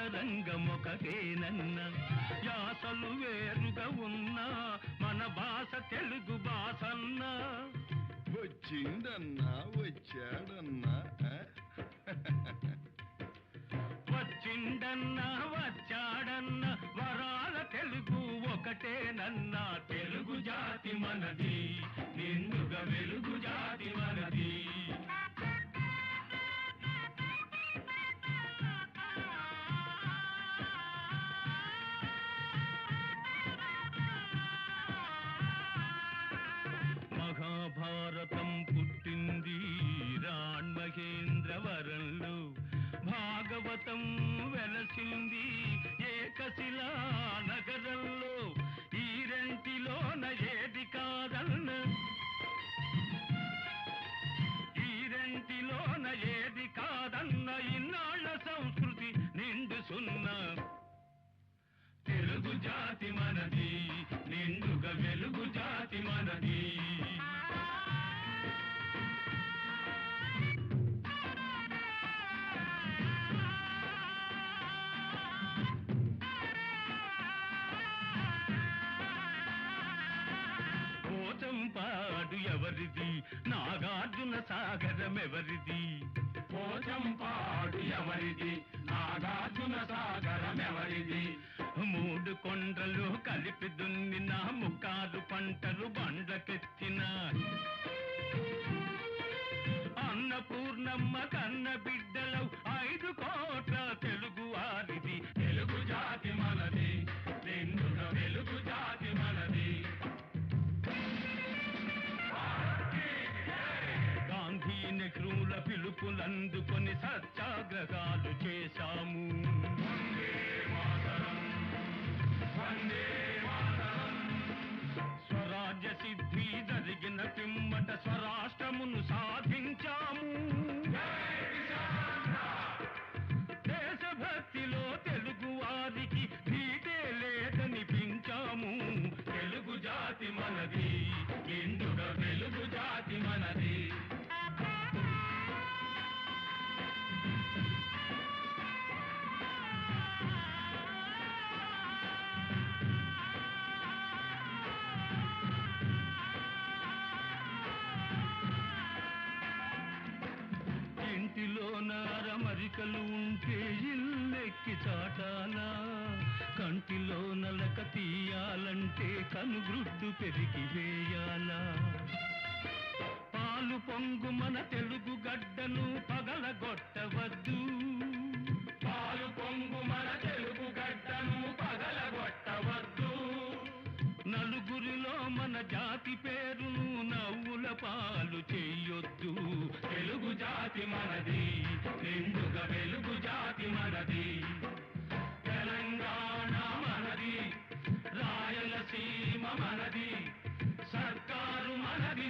అంతరంగమొకటేనన్న యాసలు వేరుగా ఉన్నా మన భాష తెలుగు భాషన్నా. వచ్చిందన్నా వచ్చాడన్నా వచ్చిండన్నా వచ్చాడన్నా వరాల తెలుగు ఒకటేనన్నా. తెలుగు జాతి మనది, నిండుగా వెలుగు జాతి మనది. మహాభారతం పుట్టింది రాణ్మహేంద్రవరంలో, భాగవతం వెలసింది ఏకశిలా నగరంలో. ఈ రెంటిలోన ఏది కాదన్న, ఈ రెంటిలోన ఏది కాదన్న ఇన్నాళ్ళ సంస్కృతి నిండు సున్నా. తెలుగు జాతి మనది, నిండుగా వెలుగు జాతి మనది. పోచంపాడు ఎవరిది, నాగార్జున సాగరం ఎవరిది? పోచంపాడు ఎవరిది, నాగార్జున సాగరం ఎవరిది? మూడు కొండలు కలిపి దున్నిన ముక్కారు పంటలు బండ్లకెత్తిన అన్నపూర్ణమ్మ కన్న బిడ్డలు 5 కోట్ల తెలుగు వారిది. తెలుగు జాతి మనది, నిండుగా వెలుగు జాతి మనది. గాంధీ నెహ్రూల పిలుపులందుకొని సత్యాగ్రహాలు చేశాము. స్వరాజ్య సిద్ధి జరిగిన పిమ్మట స్వరాష్ట్రమును సాధించాము. దేశభక్తిలో తెలుగు వారికి ధీటే లేదనిపించాము. తెలుగు జాతి మనది, నిండుగా వెలుగు జాతి మనది. ఇంటిలో నారమరికలు ఉంటే ఇల్లెక్కి చాటాలా, కంటిలో నలక తీయాలంటే కనుగ్రుడ్డు పెరిగి వేయాలా. పాలు పొంగు మన తెలుగు గడ్డను పగలగొట్టవద్దు, పాలు పొంగు మన తెలుగు గడ్డను పగలగొట్టవద్దు. నలుగురిలో మన జాతి పేరును నవ్వుల పాలు చేయొద్దు. తెలుగు జాతి మనది, నిండుగా వెలుగు జాతి మనది. తెలంగాణ మనది, రాయలసీమ మనది, సర్కారు మనది.